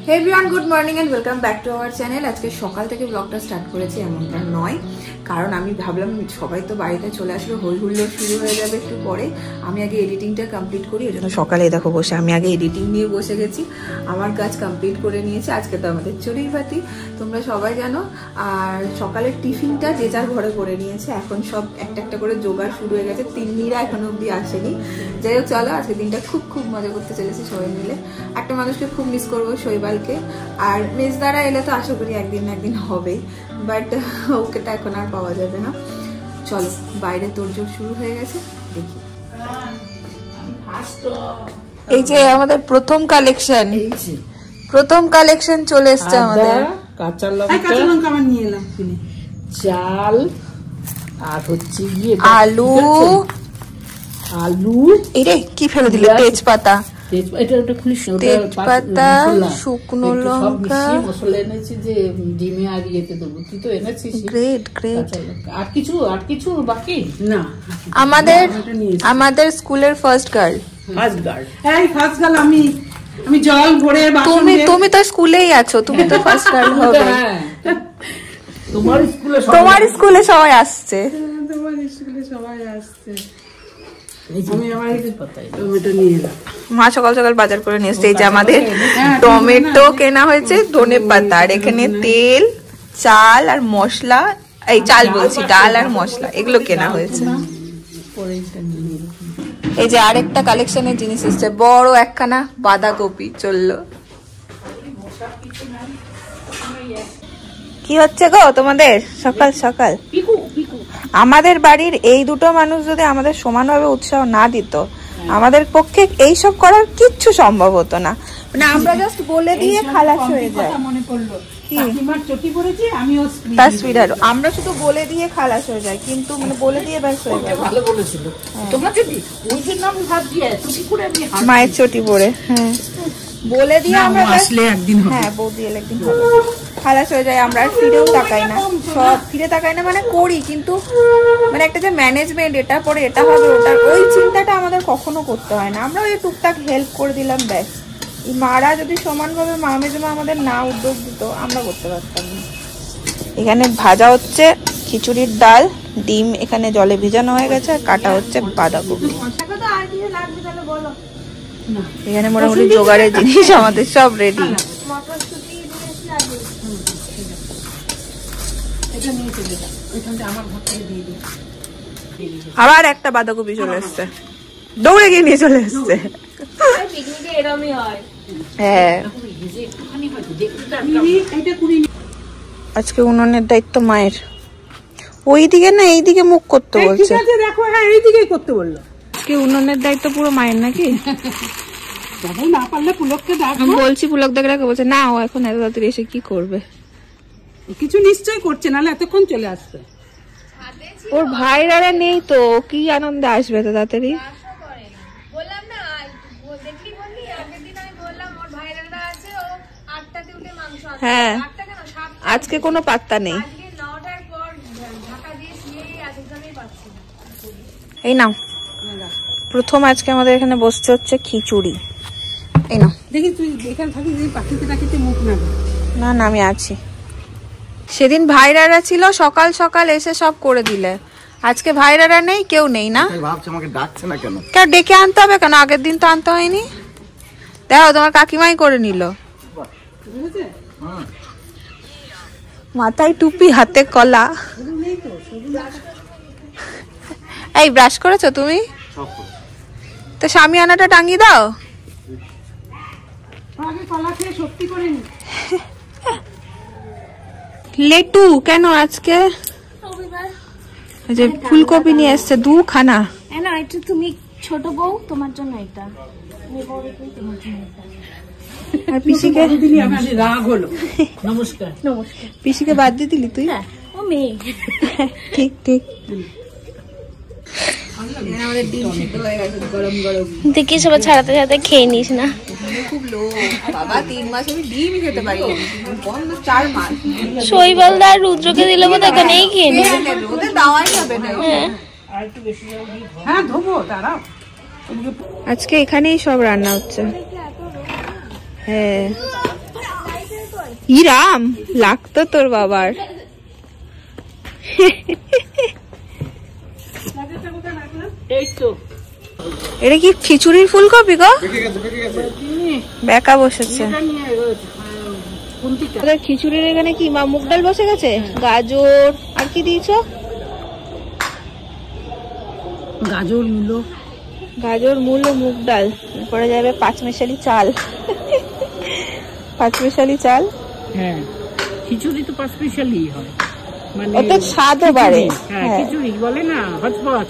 Hey everyone, good morning and welcome back to our channel. আজকে সকাল থেকে ব্লগটা স্টার্ট করেছি এমনটা নয়, কারণ আমি ভাবলাম সবাই তো বাড়িতে চলে আসবে, হই হুল্লোড় শুরু হয়ে যাবে একটু পরে। আমি আগে এডিটিংটা কমপ্লিট করি, ওই জন্য সকালে দেখো বসে আমি আগে এডিটিং নিয়ে বসে গেছি। আমার কাজ কমপ্লিট করে নিয়েছি। আজকে তো আমাদের চড়ুইভাতি, তোমরা সবাই জানো। আর সকালের টিফিনটা যে যার ঘরে করে নিয়েছে, এখন সব একটা একটা করে জোগাড় শুরু হয়ে গেছে। তিন্নিরা এখনো অব্দি আসেনি। যাই হোক, চলো আজকে দিনটা খুব মজা করতে চলেছি সবাই মিলে। একটা মানুষকে খুব মিস করবো, শৈবালকে। আর মেজদারা এলে তো আশা করি একদিন না একদিন হবেই, বাট ওকে তো এখন আর পাওয়া যাবে না। চলো, বাইরে তোড়জোড় শুরু হয়ে গেছে, দেখি। এই যে আমাদের প্রথম কালেকশন চলে এসছে আমাদের। কাঁচা লঙ্কা আমার নিয়ে এলাম, চাল আর হচ্ছে আলু এরে কি ফেলে দিলে, তেজপাতা, তেজপাতা, শুকনো লঙ্কা, মশলা এনেছি যে ডিমে আর ইয়েতে দেবো। তুই তো এনেছিস। গ্রেট। আর কিছু বাকি না। আমাদের স্কুলের ফার্স্ট গার্ল। আমি জল ভরে তুমি তো স্কুলেই আছো, তুমি তো ফার্স্ট গার্ল হবে। তোমার স্কুলে সবাই আসছে। মা সকাল সকাল বাজার করে নিয়ে এসছে। এই যে আমাদের টমেটো কেনা হয়েছে, ধনে পাতা, আর এখানে তেল, চাল আর মশলা, এই চাল বলছি, ডাল আর মশলা, এগুলো কেনা হয়েছে। এই যে আরেকটা কালেকশনের জিনিস এসছে, বড় একখানা বাঁধাকপি চললো। কি হচ্ছে গো তোমাদের সকাল সকাল? আমাদের বাড়ির এই দুটো মানুষ যদি আমাদের সমানভাবে উৎসাহ না দিত, আমাদের পক্ষে এইসব করার কিচ্ছু সম্ভব হতো না। মানে আমরা জাস্ট বলে দিয়ে খালাস হয়ে যায়। আমরা শুধু বলে দিয়ে খালাস হয়ে যায়, কিন্তু মানে বলে দিয়ে ব্যাস হয়ে যায়। মায়ের চটি পরে, হ্যাঁ, বলে দিয়ে আমরা বৌদি এলে একদিন খালাস হয়ে যায়। আমরা ফিরেও তাকাই না, সব ফিরে তাকাই না, মানে করি, কিন্তু মানে একটা যে ম্যানেজমেন্ট, এটা পরে এটা হবে, ওটার ওই চিন্তাটা আমাদের কখনো করতে হয় না। আমরা ওই টুকটাক হেল্প করে দিলাম, ব্যাস। মারা যদি সমানভাবে মেজমা আমাদের না উদ্যোগ দিত, আমরা করতে পারতাম না। এখানে ভাজা হচ্ছে খিচুড়ির ডাল, ডিম এখানে জলে ভিজানো হয়ে গেছে, আর কাটা হচ্ছে বাঁধাকপি। এখানে মোটামুটি জোগাড়ের জিনিস আমাদের সব রেডি। আবার একটা বাঁধাকপি চলে এসছে, দৌড়ে গিয়ে নিয়ে চলে এসছে। হ্যাঁ, আজকে উনুনের দায়িত্ব মায়ের। ওইদিকে না এইদিকে মুখ করতে বলছে। দেখো, হ্যাঁ এইদিকেই করতে বললো। আজকে উনুনের দায়িত্ব পুরো মায়ের নাকি? না পারলে পুলককে ডাকবো। বলছি পুলক দেখে বলছে না, ও এখন এত তাড়াতাড়ি এসে কি করবে? কিছু নিশ্চয় করছে, নাহলে এতক্ষণ চলে আসবে। ওর ভাইরা নেই তো, কি আনন্দে আসবে তো তাড়াতাড়ি? হ্যাঁ, আজকে কোনো পাত্তা নেই। এই নাও, প্রথম আজকে আমাদের এখানে বসতে হচ্ছে খিচুড়ি। এই নাও, দেখি তুই এখানে থাকিস, পাখিতে মুখ না। না, আমি আছি। সেদিন ভাইরারা ছিল, সকাল সকাল এসে সব করে দিলে। আজকে ভাইরারা নেই, কেউ নেই। না ভাবছি আমাকে ডাকছে না কেন? কেন ডেকে আনতে হবে কেন? আগের দিন তো আনতে হয়নি। দেখো, তোমার কাকিমাই করে নিল। মাথায় টুপি, হাতে কলা। এই ব্রাশ করেছো তুমি? তো শামিয়ানাটা টাঙিয়ে দাও। লেটু কেন আজকে? যে ফুলকপি নিয়ে এসছে দুখানা। তুমি ছোট বউ, তোমার জন্য এটা। আর পিসিকে রাগ হলো। নমস্কার। পিসিকে বাদ দিয়ে দিলি তুই? ও মেয়ে। ঠিক। দেখি সবাই ছাড়াতে ছাড়াতে খেয়ে নিস না। খুব লো বাবা, 3 মাস আমি ডিমই খেতে পারি, 4 মাস। শৈবালদা আর রুদ্রকে দিলে বোধ এখানেই খেয়ে নিস। ওদের দাওয়াই হবে না। হ্যাঁ, ধোবো, দাঁড়াও। আজকে এখানেই সব রান্না হচ্ছে। হ্যাঁ, ইরাম লাগতো তোর বাবার। এই তো এটা কি খিচুড়ির ফুলকপি গো? বেকা বসেছে। খিচুড়ির এখানে কি মা মুগ ডাল বসে গেছে, গাজর আর কি দিয়েছো? গাজর মূলো, গাজর মূলো মুগ ডাল, পরে যাবে পাঁচমেশালি চাল। পাঁচমেশালি চাল। হ্যাঁ খিচুড়ি তো পাঁচমেশালি হয়, মানে ওতে স্বাদও বাড়ে। হ্যাঁ খিচুড়ি বলে না, হচপচ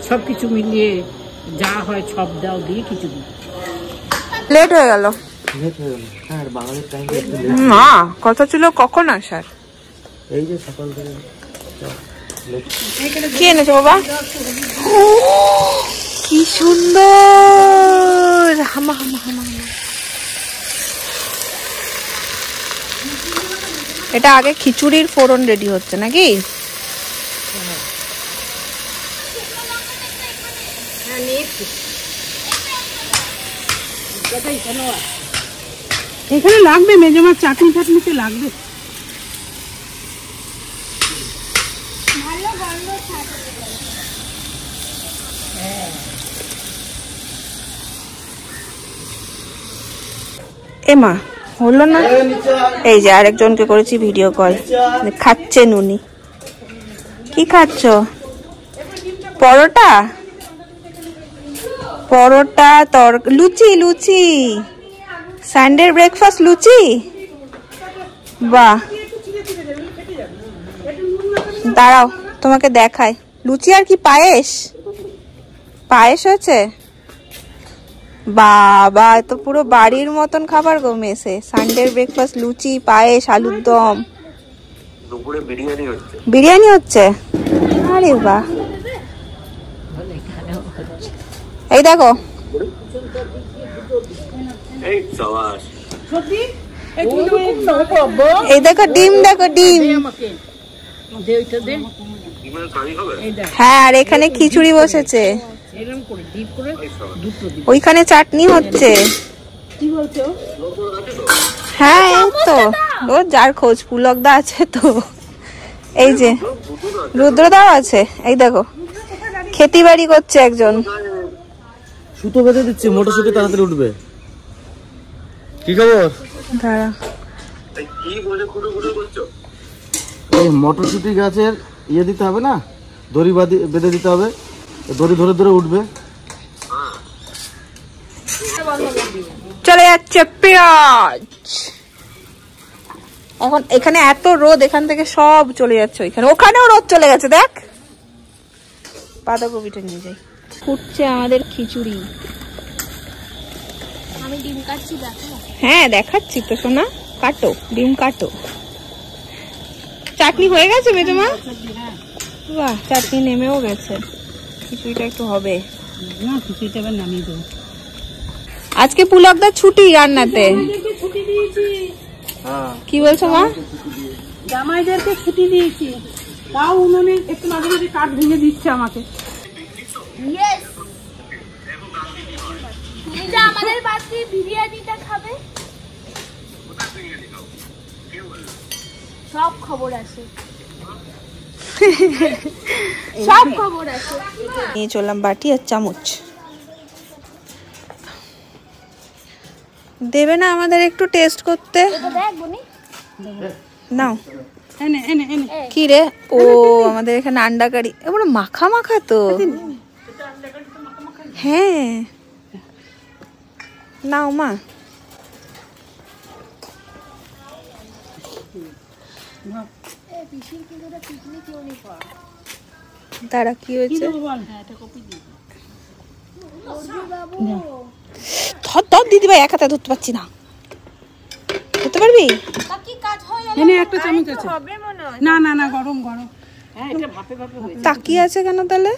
সবকিছু মিলিয়ে যা হয় সব দাও দিয়ে খিচুড়ি। লেট হয়ে গেল মা, কথা ছিল কখন আসার? এই যে সকাল থেকে। কি এনেছো বাবা? কি সুন্দর। হামা হামা হামা। এটা আগে খিচুড়ির ফোড়ন রেডি হচ্ছে নাকি? এখানে লাগবে মেজমার চাটনি চাটনিতে লাগবে। এমা হলো না। এই যে আরেকজনকে করেছি ভিডিও কল, খাচ্ছে নুনি। কি খাচ্ছ? পরোটা? পরোটা লুচি? লুচি সানডের ব্রেকফাস্ট লুচি? বাহ, দাঁড়াও তোমাকে দেখাই। লুচি আর কি পায়েস? পায়েস হয়েছে? বাবা, তো পুরো বাড়ির মতন খাবার গো মেসে। সানডের ব্রেকফাস্ট লুচি, পায়েস, আলুর দম। দুপুরে বিরিয়ানি হচ্ছে। বিরিয়ানি হচ্ছে? আরে বাহ। এই দেখো, এই সাবাস। এই দেখো ডিম, দেখো ডিম। হ্যাঁ, আর এখানে খিচুড়ি বসেছে, ওইখানে চাটনি হচ্ছে। হ্যাঁ এই তো, ও যার খোঁজ পুলকদা আছে তো। এই যে রুদ্রদাও আছে, এই দেখো খেতি বাড়ি করছে একজন। সুতো বেঁধে দিচ্ছে, মোটরসাইকেল তাড়াতাড়ি উঠবে। কি খবর? দাঁড়া, এই মটরশুটি গাছের ইয়ে দিতে হবে না, দড়ি বেঁধে দিতে হবে, দড়ি ধরে ধরে উঠবে। চলে যাচ্ছে পেঁয়াজ। এখন এখানে এত রোদ, এখান থেকে সব চলে যাচ্ছে ওইখানে। ওখানেও রোদ চলে গেছে, দেখ। বাঁধাকপিটা নিয়ে যাই। ফুটছে আমাদের খিচুড়ি। আমি ডিম কাটছি, দেখো। হ্যাঁ দেখাচ্ছি তো সোনা, কাটো ডিম কাটো। চাটনি হয়ে গেছে মেজমা? বাহ, চাটনি নেমেও গেছে। খিচুড়িটা একটু হবে। খিচুড়িটা এবার নামিয়ে দেবো। আজকে পুলকদা ছুটি রান্নাতে। কি বলছো মা? জামাইদেরকে ছুটি দিয়েছি, তাও উনুনে একটু মাঝে মাঝে কাঠ ভেঙে দিচ্ছে আমাকে। আমাদের বাড়িতে বিরিয়ানিটা খাবে, সব খবর আছে, সব খবর আছে। নিয়ে চললাম বাটি আর চামচ। দেবে না আমাদের একটু টেস্ট করতে? নাও। কি রে? ও আমাদের এখানে আন্ডা কারি, এবার মাখা মাখা তো। হ্যাঁ নাও মা। দাঁড়া, কি হয়েছে? ধর দিদি ভাই, এক হাতে ধরতে পারছি না। ধরতে পারবি? একটা চামচ আছে। না না না, গরম গরম। তাকিয়ে আছে কেন তাহলে?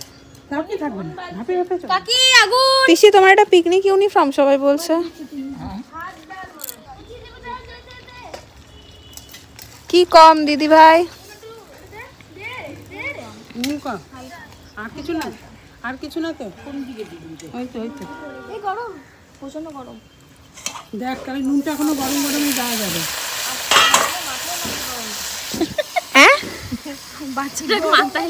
কাকি আগুন। পিসি তোমার একটা পিকনিক ইউনিফর্ম সবাই বলছে। কি কম দিদি ভাই? আর কিছু না, আর কিছু না তো। ওই তো এই গরম, প্রচন্ড গরম। দেখ, তাহলে নুনটা এখনো গরম গরমই দেওয়া যাবে। বাচ্চাটা মাথায়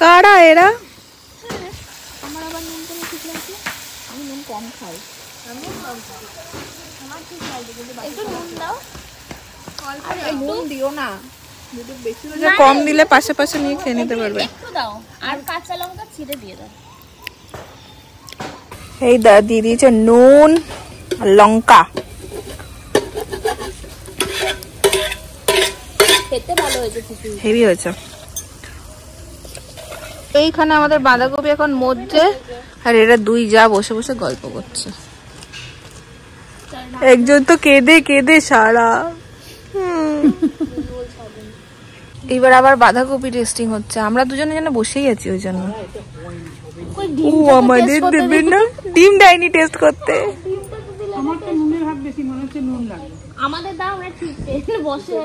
কারা এরা? আমার আবার নুন কম ঠিক লাগছে। আমি নুন কম খাই। একটু নুন দাও। নুন দিও না, কম দিলে পাশে পাশে নিয়ে খেয়ে নিতে পারবে। একটু দাও আর কাঁচা লঙ্কা ছিঁড়ে দিয়ে দাও। এই দিয়ে দিয়েছে নুন আর লঙ্কা। খেতে ভালো হয়েছে খিচুড়ি, হেভি হয়েছে। এইখানে আমাদের বাঁধাকপি এখন মধ্যে, আর এরা দুই যা বসে বসে গল্প করছে। একজন তো কেঁদে কেঁদে সারা। এবার আবার বাঁধাকপি টেস্টিং হচ্ছে, আমরা দুজনে যেন বসেই আছি ওই জন্য। ও আমাদের দেবে না ডিম ডাইনি টেস্ট করতে। আমার তো নুনের ভাগ বেশি মনে হচ্ছে, নুন লাগবে। আমাদের দাও, আমরা ঠিক বসে।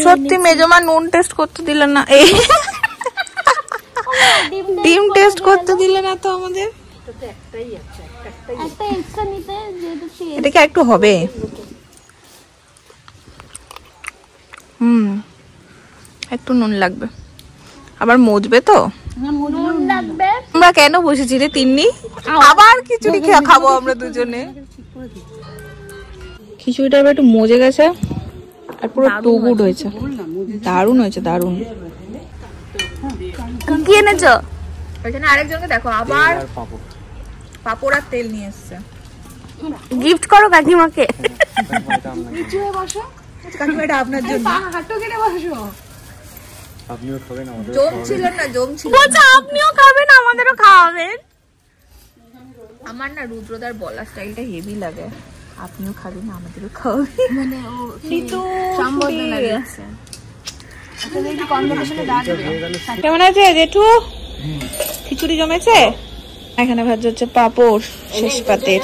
সত্যি মেজমা নুন টেস্ট করতে দিল না, এই ডিম টেস্ট করতে দিল না তো আমাদের। একটা এক্সট্রা নিতে, যেহেতু এটা কি একটু হবে? একটু নুন লাগবে, আবার মজবে তো। নুন লাগবে। আমরা কেন বসেছি রে তিন্নি? আবার খিচুড়ি খাবো আমরা দুজনে। খিচুড়িটা এবার একটু মজে গেছে আর পুরো টুগুড হয়েছে, দারুণ হয়েছে, দারুণ। কি এনেছো? ওইখানে আরেকজনকে দেখো, আবার পাপড় আর তেল নিয়ে এসছে। গিফট করো কাকিমাকে। কাকিমা এটা আপনার জন্য। জম ছিল না, জম ছিল। আপনিও খাবেন, আমাদেরও খাওয়াবেন। আমার না রুদ্রদার বলা স্টাইলটা হেভি লাগে। আপনিও খাবেন, আমাদেরও খাওয়াবেন, মানে সম্বোধনা দিচ্ছে। কেমন আছে জেঠু? খিচুড়ি জমেছে? এখানে ভাজা হচ্ছে পাপড় শেষ পাতের।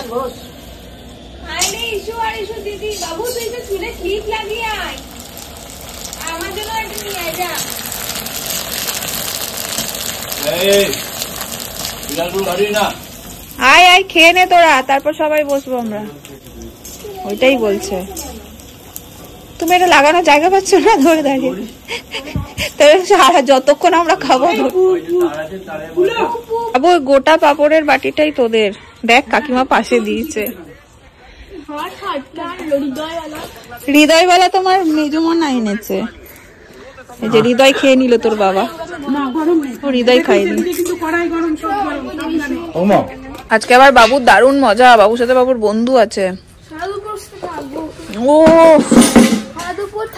আয় আয় খেয়ে নে তোরা, তারপর সবাই বসবো আমরা। ওইটাই বলছে। তুমি এটা লাগানোর জায়গা পাচ্ছ না, ধরে দাঁড়িয়ে সারা যতক্ষণ আমরা খাবো। গোটা পাপড়ের বাটিটাই তোদের, দেখ কাকিমা পাশে দিয়েছে। হৃদয়ওয়ালা তোমার মেজমনা এনেছে, এই যে হৃদয় খেয়ে নিল তোর বাবা। ও হৃদয় খাইনি। আজকে আবার বাবুর দারুণ মজা, বাবুর সাথে বাবুর বন্ধু আছে। ও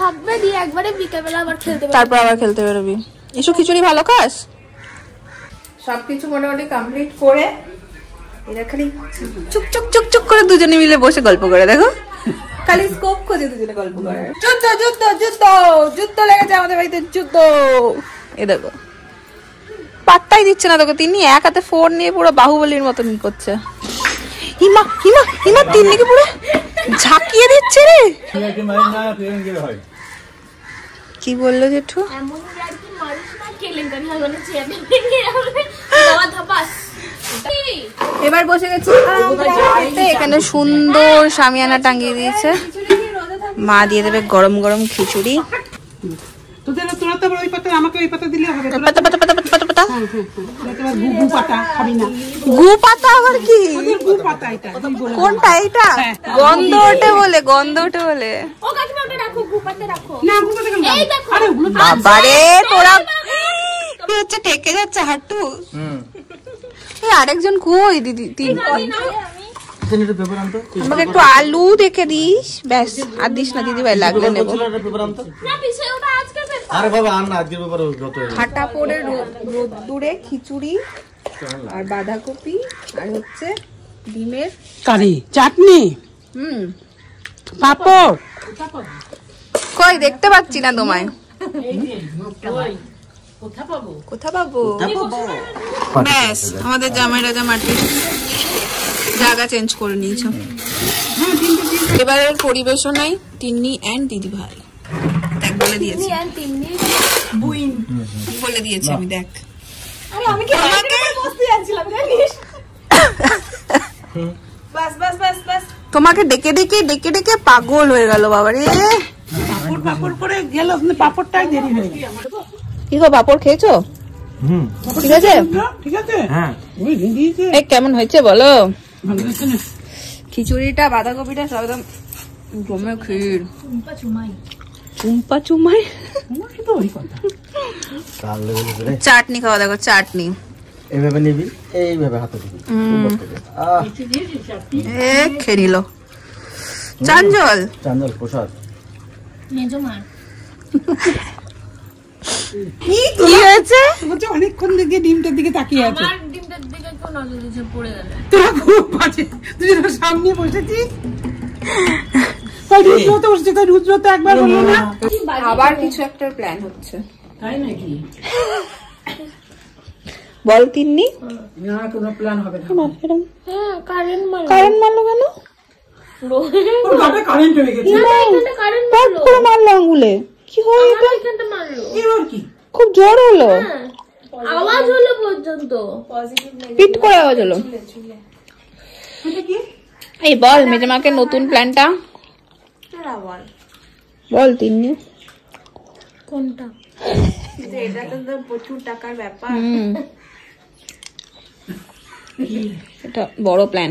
থাকবে, দিয়ে একবারে বিকেলবেলা আবার খেলতে, তারপর আবার খেলতে বেরোবি। এসো খিচুড়ি ভালো খাস। সবকিছু মোটামুটি কমপ্লিট করে এরা খালি চুপ চুপ চুপ চুপ করে দুজনে মিলে বসে গল্প করে। দেখো খালি স্কোপ খোঁজে দুজনে গল্প করে। যুদ্ধ যুদ্ধ যুদ্ধ যুদ্ধ লেগেছে আমাদের বাড়িতে, যুদ্ধ। এ দেখো পাত্তাই দিচ্ছে না তোকে, তিনি এক হাতে ফোন নিয়ে পুরো বাহুবলীর মতন করছে। হিমা হিমা হিমা তিন্নিকে পুরো ঝাঁকিয়ে দিচ্ছে রে। কি বললো জেঠু? এবার বসে গেছি, এখানে সুন্দর শামিয়ানা টাঙিয়ে দিয়েছে। মা দিয়ে দেবে গরম গরম খিচুড়ি। গু পাতা আবার কি? কোনটা এইটা? গন্ধ ওঠে বলে, গন্ধ ওঠে বলে। বাবারে তোরা হচ্ছে ঠেকে যাচ্ছে হাঁটু। আরেকজন কই দিদি? আমাকে একটু আলু দেখে দিস, ব্যাস। আর দিস না দিদি ভাই, লাগলে নেবো। খাটা পড়ে রোদ্দুরে খিচুড়ি আর বাঁধাকপি আর হচ্ছে ডিমের কারি, চাটনি, পাপড়। কই দেখতে পাচ্ছি না তোমায়। কোথা পাবো? ব্যাস, আমাদের জামাই রাজা মাটির জায়গা চেঞ্জ করে নিয়েছো। এবারের পরিবেশনায় তিন্নি এন্ড দিদি ভাই দেখ বলে দিয়েছি, বলে দিয়েছি আমি। দেখ আমি কি বসতে যাচ্ছিলাম জানিস? বাস বাস বাস বাস, তোমাকে ডেকে ডেকে ডেকে ডেকে পাগল হয়ে গেল বাবা রে। পাপড় করে গেল, পাপড়টাই দেরি হয়ে গেল। কি গো, পাপড় খেয়েছো? ঠিক আছে, ঠিক আছে। হ্যাঁ, এই কেমন হয়েছে বলো? ভালো হয়েছে না? খিচুড়িটা, বাঁধাকপিটা সব একদম জমে ক্ষীর। চুম্পা চুমাই। চাটনি খাওয়া, দেখো চাটনি এইভাবে নিবি, এইভাবে হাতে দিবি, খেয়ে নিল। চাঞ্জল চাঞ্জল প্রসাদ। কি হয়েছে? অনেকক্ষণ থেকে ডিমটার দিকে তাকিয়ে আছে। তোরা খুব বাজে, তুই সামনে বসেছিস। রুদ্র তো একবার বললো না, আবার কিছু একটা প্ল্যান হচ্ছে, তাই নাকি? বল তিন্নি। না, কোনো প্ল্যান হবে না। কারেন্ট মারলো কেন? ওর গাটা কারেন্ট হয়ে গেছে। মারলো আঙ্গুলে, কি হলো? এবার কি খুব জোর হলো, আওয়াজ হলো পর্যন্ত, পিট করে আওয়াজ হলো। এটা কি? এই বল মেজমাকে নতুন প্ল্যানটা বল তিন্নি। কোনটা? এটা তো প্রচুর টাকার ব্যাপার, এটা বড় প্ল্যান।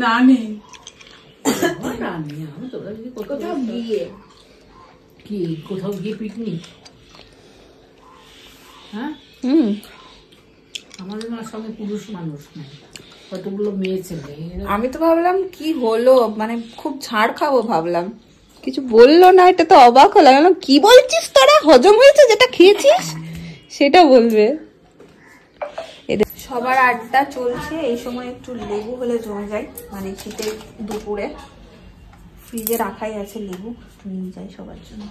না নেই, কোথাও গিয়ে পিকনিক? হ্যাঁ, আমাদের সঙ্গে পুরুষ মানুষ নাই, কতগুলো মেয়ে ছেলে। আমি তো ভাবলাম কি হলো, মানে খুব ঝাড় খাবো ভাবলাম, কিছু বললো না, এটা তো অবাক হলাম। কি বলছিস তোরা, হজম হয়েছে যেটা খেয়েছিস সেটা বলবে। সবার আড্ডা চলছে, এই সময় একটু লেবু হলে জমে যায়, মানে শীতের দুপুরে ফ্রিজে রাখাই আছে লেবু, একটু নিয়ে যাই সবার জন্য।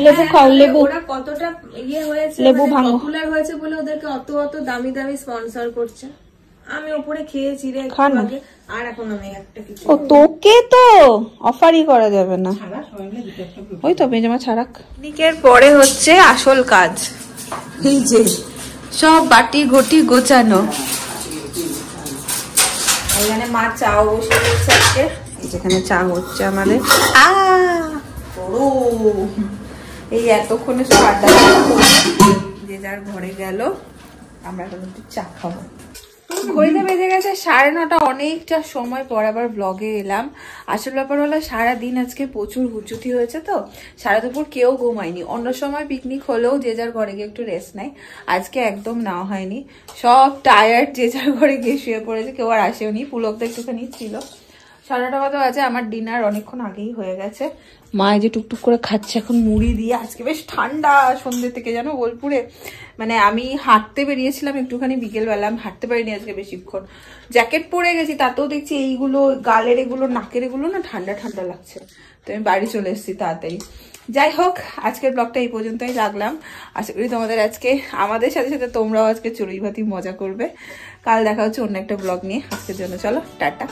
লেবু খাও, লেবু। ওরা কতটা ইয়ে হয়েছে, লেবু ভাঙো। পপুলার হয়েছে বলে ওদেরকে অত অত দামি দামি স্পন্সর করছে। আমি ওপরে খেয়েছি রে একটু আগে, আর এখন আমি একটা কিছু। ও তোকে তো অফারই করা যাবে না, ওই তো মেজমা ছাড়াক। পিকনিকের পরে হচ্ছে আসল কাজ, এই যে সব বাটি ঘটি গোছানো। এখানে মা চাও বসে দিচ্ছে আজকে, যেখানে চা হচ্ছে আমাদের। এই এতক্ষণে সব আড্ডা যে যার ঘরে গেল, আমরা এখন একটু চা খাবো। ঘড়িতে বেজে গেছে 9:30, অনেকটা সময় পর আবার ব্লগে এলাম। আসল ব্যাপার হলো সারাদিন আজকে প্রচুর হুচুটি হয়েছে, তো সারা দুপুর কেউ ঘুমায়নি। অন্য সময় পিকনিক হলেও যে যার ঘরে গিয়ে একটু রেস্ট নেয়, আজকে একদম নেওয়া হয়নি। সব টায়ার্ড, যে যার ঘরে গিয়ে শুয়ে পড়েছে, কেউ আর আসেওনি। পুলক তো একটুখানি ছিল। 9:30 মতো আছে, আমার ডিনার অনেকক্ষণ আগেই হয়ে গেছে। মা এই যে টুকটুক করে খাচ্ছে এখন মুড়ি দিয়ে। আজকে বেশ ঠান্ডা সন্ধ্যে থেকে, জানো বোলপুরে। মানে আমি হাঁটতে বেরিয়েছিলাম একটুখানি বিকেলবেলা, আমি হাঁটতে পারিনি আজকে বেশিক্ষণ, জ্যাকেট পরে গেছি, তাতেও দেখছি এইগুলো গালের এগুলো নাকের এগুলো না ঠান্ডা ঠান্ডা লাগছে। তো আমি বাড়ি চলে এসেছি তাড়াতাড়ি। যাই হোক, আজকের ব্লগটা এই পর্যন্তই রাখলাম। আশা করি তোমাদের আজকে, আমাদের সাথে সাথে তোমরাও আজকে চড়ুই ভাতি মজা করবে। কাল দেখা হচ্ছে অন্য একটা ব্লগ নিয়ে। আজকের জন্য চলো টাটা।